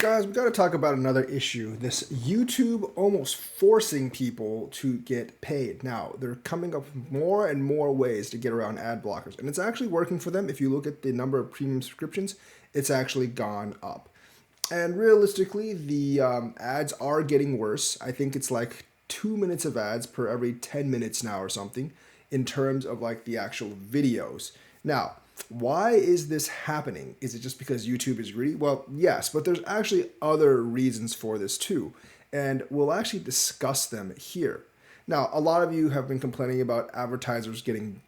Guys, we got to talk about another issue. This YouTube almost forcing people to get paid. Now, they're coming up with more and more ways to get around ad blockers, and it's actually working for them. If you look at the number of premium subscriptions, it's actually gone up. And realistically, the ads are getting worse. I think it's like 2 minutes of ads per every 10 minutes now or something in terms of like the actual videos. Now, why is this happening? Is it just because YouTube is greedy? Well, yes, but there's actually other reasons for this too. And we'll actually discuss them here. Now, a lot of you have been complaining about advertisers getting,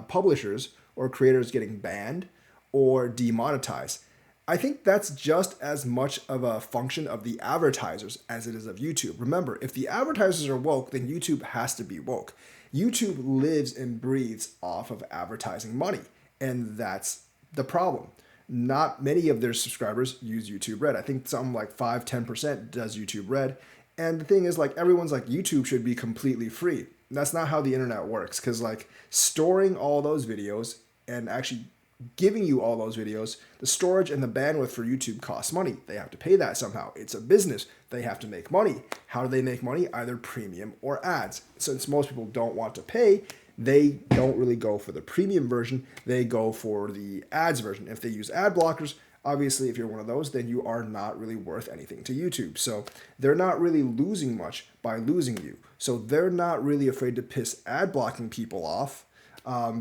publishers or creators getting banned or demonetized. I think that's just as much of a function of the advertisers as it is of YouTube. Remember, if the advertisers are woke, then YouTube has to be woke. YouTube lives and breathes off of advertising money, and that's the problem. Not many of their subscribers use YouTube Red. I think something like 5-10% does YouTube Red. And the thing is, like, everyone's like, YouTube should be completely free. And that's not how the internet works, because like storing all those videos and actually giving you all those videos, the storage and the bandwidth for YouTube costs money. They have to pay that somehow. It's a business. They have to make money. How do they make money? Either premium or ads. Since most people don't want to pay, they don't really go for the premium version. They go for the ads version. If they use ad blockers, obviously, if you're one of those, then you are not really worth anything to YouTube. So they're not really losing much by losing you. So they're not really afraid to piss ad blocking people off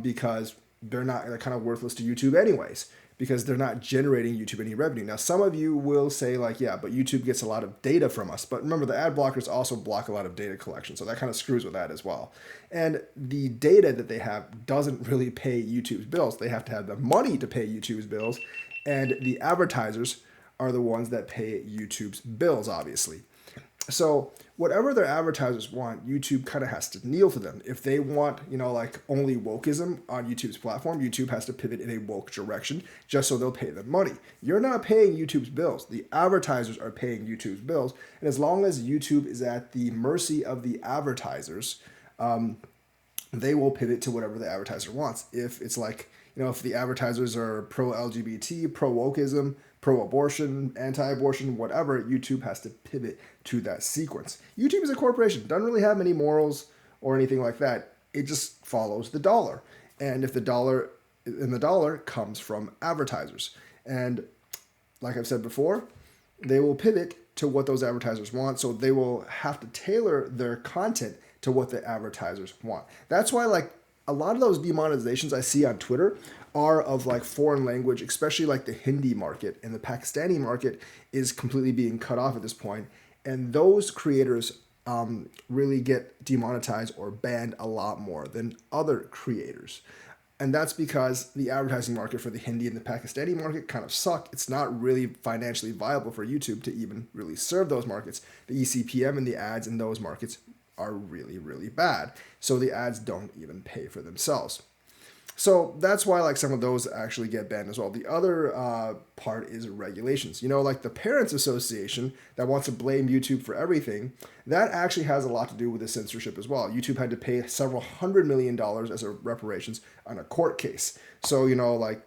because they're kind of worthless to YouTube anyways, because they're not generating YouTube any revenue. Now, some of you will say like, yeah, but YouTube gets a lot of data from us. But remember, the ad blockers also block a lot of data collection. So that kind of screws with that as well. And the data that they have doesn't really pay YouTube's bills. They have to have the money to pay YouTube's bills. And the advertisers are the ones that pay YouTube's bills, obviously. So whatever their advertisers want, YouTube kind of has to kneel to them. If they want, like only wokeism on YouTube's platform, YouTube has to pivot in a woke direction just so they'll pay them money. You're not paying YouTube's bills. The advertisers are paying YouTube's bills. And as long as YouTube is at the mercy of the advertisers, they will pivot to whatever the advertiser wants. If it's like, if the advertisers are pro-LGBT, pro-wokeism, pro-abortion, anti-abortion, whatever, YouTube has to pivot to that sequence. YouTube is a corporation, doesn't really have many morals or anything like that. It just follows the dollar. And if the dollar comes from advertisers. And like I've said before, they will pivot to what those advertisers want. So they will have to tailor their content to what the advertisers want. That's why like a lot of those demonetizations I see on Twitter are of like foreign language, especially like the Hindi market, and the Pakistani market is completely being cut off at this point. And those creators really get demonetized or banned a lot more than other creators. And that's because the advertising market for the Hindi and the Pakistani market kind of suck. It's not really financially viable for YouTube to even really serve those markets. The eCPM and the ads in those markets are really, really bad. So the ads don't even pay for themselves. So that's why like some of those actually get banned as well. The other part is regulations. Like the Parents Association that wants to blame YouTube for everything, that actually has a lot to do with the censorship as well. YouTube had to pay several $100 million as a reparations on a court case. So, like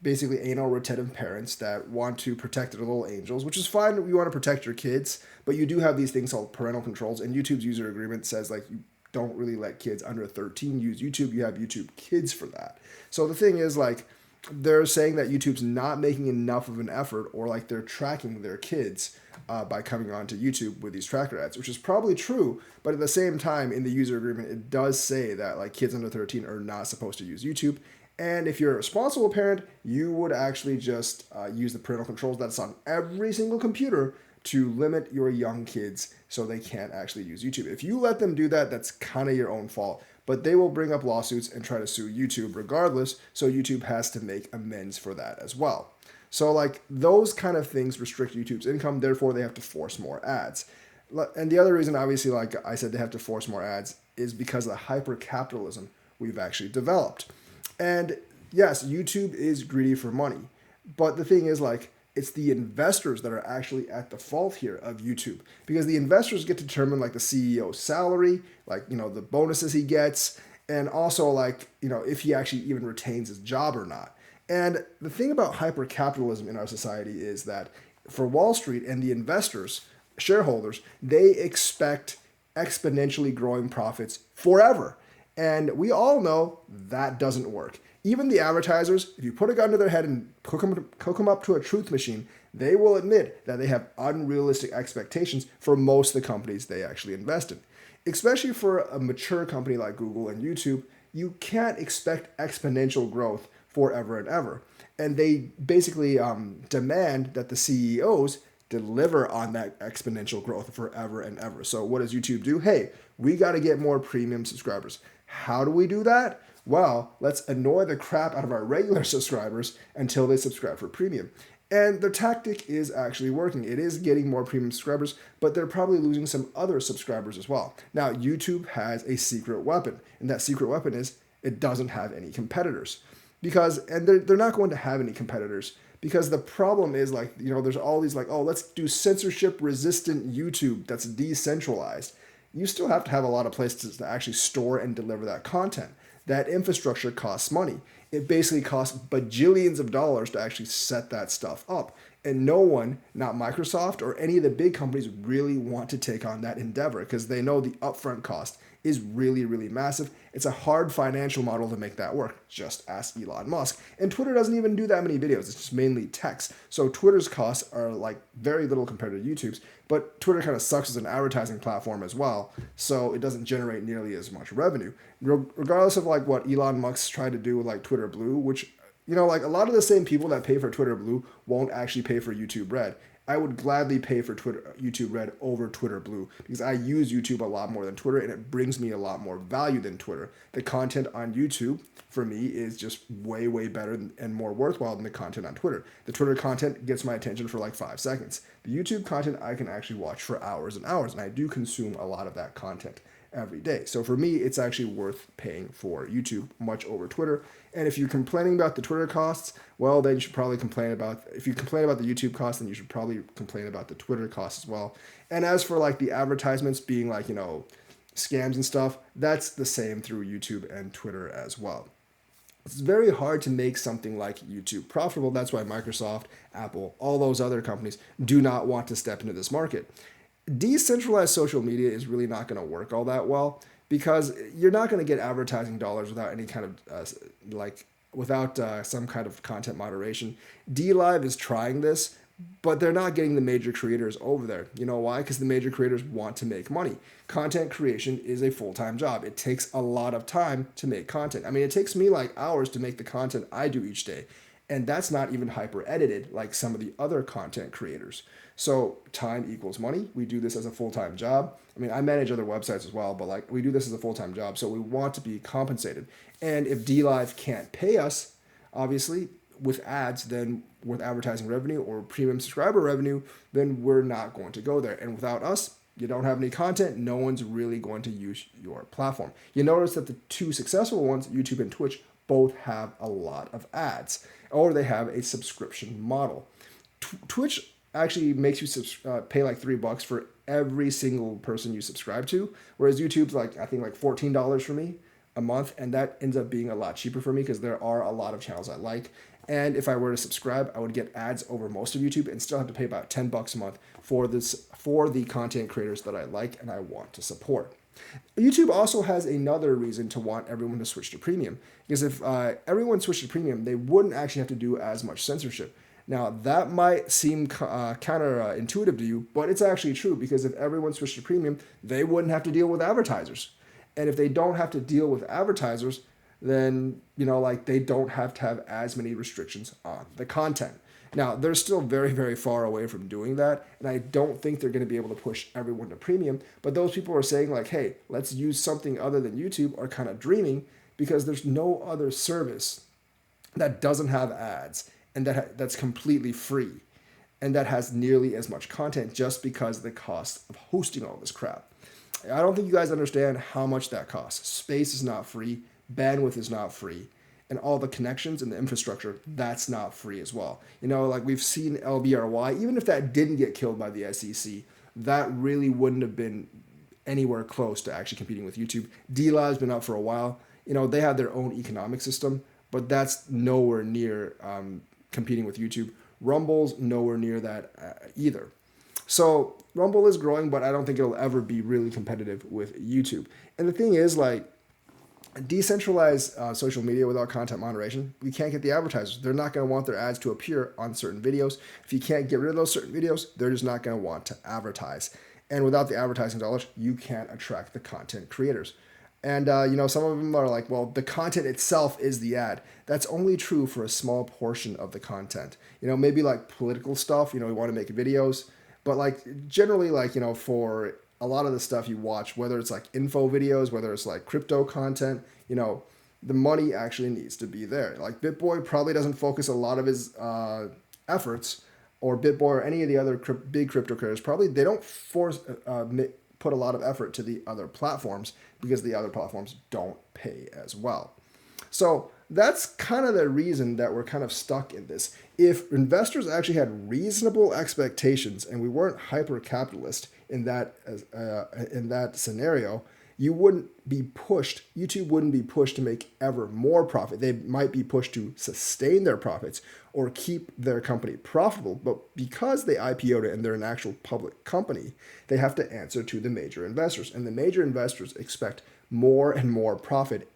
basically anal retentive parents that want to protect their little angels, which is fine. You want to protect your kids, but you do have these things called parental controls, and YouTube's user agreement says like you don't really let kids under 13 use YouTube. You have YouTube Kids for that. So the thing is like they're saying that YouTube's not making enough of an effort, or like they're tracking their kids by coming onto YouTube with these tracker ads, which is probably true. But at the same time, in the user agreement, it does say that like kids under 13 are not supposed to use YouTube. And if you're a responsible parent, you would actually just use the parental controls that's on every single computer to limit your young kids so they can't actually use YouTube. If you let them do that, that's kind of your own fault. But they will bring up lawsuits and try to sue YouTube regardless, so YouTube has to make amends for that as well. So like those kind of things restrict YouTube's income, therefore they have to force more ads. And the other reason, obviously, like I said, they have to force more ads is because of the hyper-capitalism we've actually developed. And yes, YouTube is greedy for money. But the thing is like, it's the investors that are actually at the fault here of YouTube, because the investors get to determine like the CEO's salary, like, the bonuses he gets, and also like, if he actually even retains his job or not. And the thing about hyper-capitalism in our society is that for Wall Street and the investors, shareholders, they expect exponentially growing profits forever. And we all know that doesn't work. Even the advertisers, if you put a gun to their head and hook them up to a truth machine, they will admit that they have unrealistic expectations for most of the companies they actually invest in. Especially for a mature company like Google and YouTube, you can't expect exponential growth forever and ever. And they basically demand that the CEOs deliver on that exponential growth forever and ever. So what does YouTube do? Hey, we got to get more premium subscribers. How do we do that? Well, let's annoy the crap out of our regular subscribers until they subscribe for premium. And their tactic is actually working. It is getting more premium subscribers, but they're probably losing some other subscribers as well. Now, YouTube has a secret weapon, and that secret weapon is it doesn't have any competitors. And they're not going to have any competitors because the problem is there's all these let's do censorship resistant YouTube that's decentralized. You still have to have a lot of places to actually store and deliver that content. That infrastructure costs money. It basically costs bajillions of dollars to actually set that stuff up. And no one, not Microsoft or any of the big companies, really want to take on that endeavor because they know the upfront cost is really, really massive. It's a hard financial model to make that work. Just ask Elon Musk. And Twitter doesn't even do that many videos. It's just mainly text. So Twitter's costs are very little compared to YouTube's. But Twitter kind of sucks as an advertising platform as well. So it doesn't generate nearly as much revenue. Regardless of what Elon Musk tried to do with Twitter Blue, which a lot of the same people that pay for Twitter Blue won't actually pay for YouTube Red. I would gladly pay for YouTube Red over Twitter Blue because I use YouTube a lot more than Twitter and it brings me a lot more value than Twitter. The content on YouTube, for me, is just way, way better and more worthwhile than the content on Twitter. The Twitter content gets my attention for 5 seconds. The YouTube content I can actually watch for hours and hours, and I do consume a lot of that content every day. So for me, it's actually worth paying for YouTube much over Twitter. And if you're complaining about the Twitter costs, well, then you should probably if you complain about the YouTube costs, then you should probably complain about the Twitter costs as well. And as for the advertisements being scams and stuff, that's the same through YouTube and Twitter as well. It's very hard to make something like YouTube profitable. That's why Microsoft, Apple, all those other companies do not want to step into this market. Decentralized social media is really not going to work all that well because you're not going to get advertising dollars without any kind of without some kind of content moderation. DLive is trying this, but they're not getting the major creators over there. You know why? Because the major creators want to make money. Content creation is a full-time job. It takes a lot of time to make content. I mean, it takes me hours to make the content I do each day. And that's not even hyper edited like some of the other content creators. So time equals money. We do this as a full-time job. I mean, I manage other websites as well, but we do this as a full-time job. So we want to be compensated. And if DLive can't pay us, obviously, with ads, then with advertising revenue or premium subscriber revenue, then we're not going to go there. And without us, you don't have any content, no one's really going to use your platform. You notice that the two successful ones, YouTube and Twitch, both have a lot of ads, or they have a subscription model. Twitch actually makes you pay $3 for every single person you subscribe to, whereas YouTube's I think $14 for me a month, and that ends up being a lot cheaper for me because there are a lot of channels I like. And if I were to subscribe, I would get ads over most of YouTube and still have to pay about $10 a month for the content creators that I like and I want to support. YouTube also has another reason to want everyone to switch to premium, because if everyone switched to premium, they wouldn't actually have to do as much censorship. Now, that might seem counterintuitive to you, but it's actually true, because if everyone switched to premium, they wouldn't have to deal with advertisers. And if they don't have to deal with advertisers, then, they don't have to have as many restrictions on the content. Now, they're still very, very far away from doing that, and I don't think they're going to be able to push everyone to premium, but those people who are saying, hey, let's use something other than YouTube are kind of dreaming, because there's no other service that doesn't have ads and that's completely free and that has nearly as much content, just because of the cost of hosting all this crap. I don't think you guys understand how much that costs. Space is not free. Bandwidth is not free. And all the connections and the infrastructure, that's not free as well. We've seen LBRY, even if that didn't get killed by the SEC, that really wouldn't have been anywhere close to actually competing with YouTube. DLive's been up for a while. They have their own economic system, but that's nowhere near competing with YouTube. Rumble's nowhere near that either. So Rumble is growing, but I don't think it'll ever be really competitive with YouTube. And the thing is, like, decentralized social media without content moderation, you can't get the advertisers. They're not going to want their ads to appear on certain videos. If you can't get rid of those certain videos, they're just not going to want to advertise. And without the advertising dollars, you can't attract the content creators. And, some of them are like, well, the content itself is the ad. That's only true for a small portion of the content. Maybe like political stuff, we want to make videos. But like generally, like, for a lot of the stuff you watch, whether it's like info videos, whether it's like crypto content, the money actually needs to be there. Like BitBoy probably doesn't focus a lot of his efforts, or BitBoy or any of the other big crypto creators, probably they don't put a lot of effort to the other platforms because the other platforms don't pay as well. So that's kind of the reason that we're kind of stuck in this. If investors actually had reasonable expectations and we weren't hyper-capitalist in that scenario, YouTube wouldn't be pushed to make ever more profit. They might be pushed to sustain their profits or keep their company profitable. But because they IPO'd it and they're an actual public company, they have to answer to the major investors. And the major investors expect more and more profit.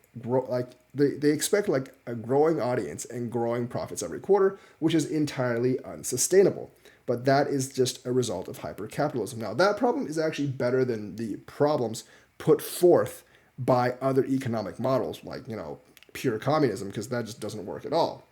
They expect like a growing audience and growing profits every quarter, which is entirely unsustainable. But that is just a result of hyper-capitalism. Now, that problem is actually better than the problems put forth by other economic models, like, pure communism, because that just doesn't work at all.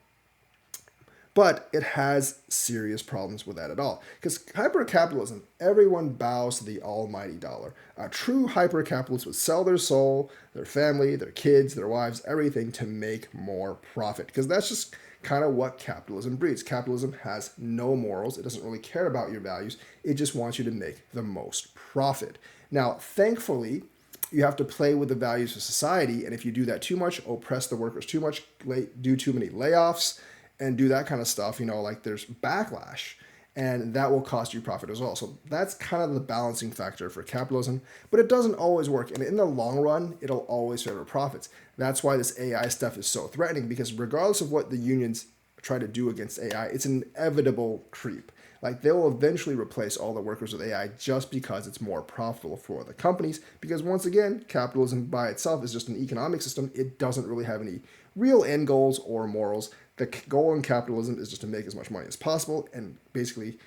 But it has serious problems with that at all. Because hyper-capitalism, everyone bows to the almighty dollar. A true hyper-capitalist would sell their soul, their family, their kids, their wives, everything to make more profit. Because that's just kind of what capitalism breeds. Capitalism has no morals. It doesn't really care about your values. It just wants you to make the most profit. Now, thankfully, you have to play with the values of society. And if you do that too much, oppress the workers too much, do too many layoffs, and do that kind of stuff, like there's backlash, and that will cost you profit as well. So that's kind of the balancing factor for capitalism, but it doesn't always work. And in the long run, it'll always favor profits. That's why this AI stuff is so threatening, because regardless of what the unions try to do against AI, it's an inevitable creep. Like they will eventually replace all the workers with AI just because it's more profitable for the companies. Because once again, capitalism by itself is just an economic system. It doesn't really have any real end goals or morals. The goal in capitalism is just to make as much money as possible and basically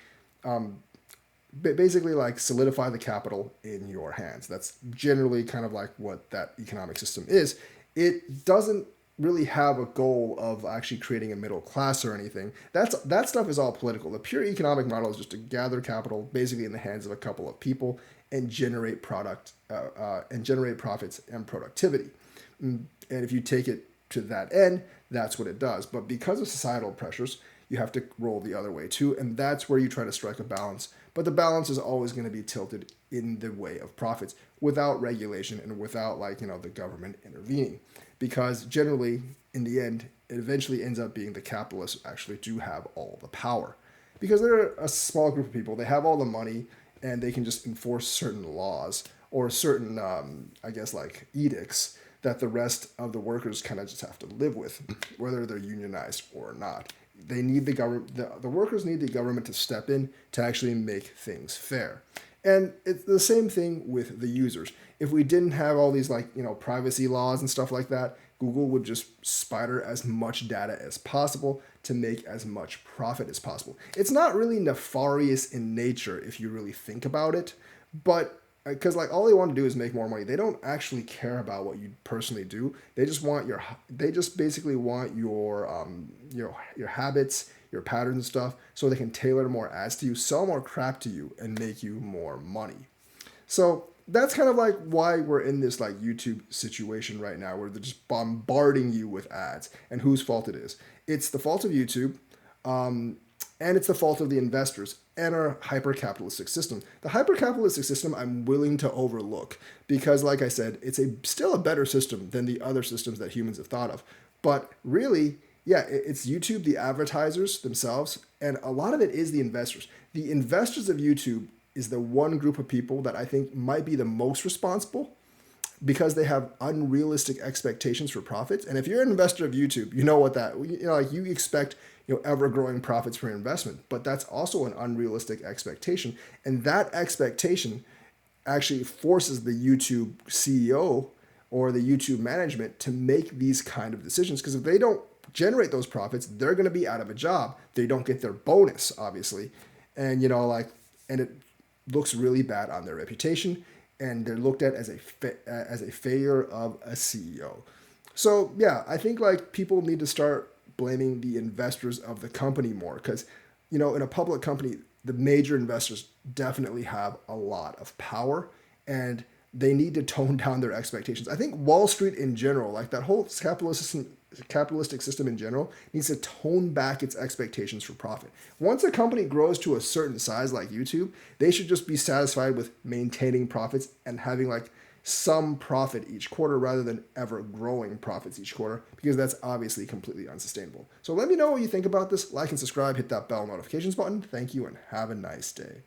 like solidify the capital in your hands. That's generally kind of like what that economic system is. It doesn't really have a goal of actually creating a middle class or anything. That stuff is all political. The pure economic model is just to gather capital basically in the hands of a couple of people and generate profits and productivity. And if you take it to that end, that's what it does. But because of societal pressures, you have to roll the other way too, and that's where you try to strike a balance. But the balance is always going to be tilted in the way of profits without regulation and without the government intervening. Because generally, in the end, it eventually ends up being the capitalists actually do have all the power. Because they're a small group of people, they have all the money, and they can just enforce certain laws or certain, edicts that the rest of the workers kind of just have to live with, whether they're unionized or not. They need the government. The workers need the government to step in to actually make things fair. And it's the same thing with the users. If we didn't have all these privacy laws and stuff like that, Google would just spider as much data as possible to make as much profit as possible. It's not really nefarious in nature if you really think about it, but because all they want to do is make more money. They don't actually care about what you personally do. They just basically want your habits, your patterns and stuff, so they can tailor more ads to you, sell more crap to you, and make you more money. So that's kind of why we're in this YouTube situation right now, where they're just bombarding you with ads. And whose fault it is? It's the fault of YouTube, and it's the fault of the investors and our hyper-capitalistic system. The hyper-capitalistic system I'm willing to overlook because, like I said, it's still a better system than the other systems that humans have thought of. But really, yeah, it's YouTube, the advertisers themselves, and a lot of it is the investors. The investors of YouTube is the one group of people that I think might be the most responsible, because they have unrealistic expectations for profits. And if you're an investor of YouTube, you know what that, like you expect, ever growing profits for your investment, but that's also an unrealistic expectation. And that expectation actually forces the YouTube CEO or the YouTube management to make these kind of decisions, because if they don't generate those profits, they're going to be out of a job. They don't get their bonus, obviously. And, and it looks really bad on their reputation, and they're looked at as a failure of a CEO. So yeah, I think like people need to start blaming the investors of the company more, because in a public company, the major investors definitely have a lot of power, and they need to tone down their expectations. I think Wall Street in general, like that whole capitalistic system in general, needs to tone back its expectations for profit. Once a company grows to a certain size like YouTube, they should just be satisfied with maintaining profits and having like some profit each quarter rather than ever growing profits each quarter, because that's obviously completely unsustainable. So let me know what you think about this. Like and subscribe, hit that bell notifications button. Thank you and have a nice day.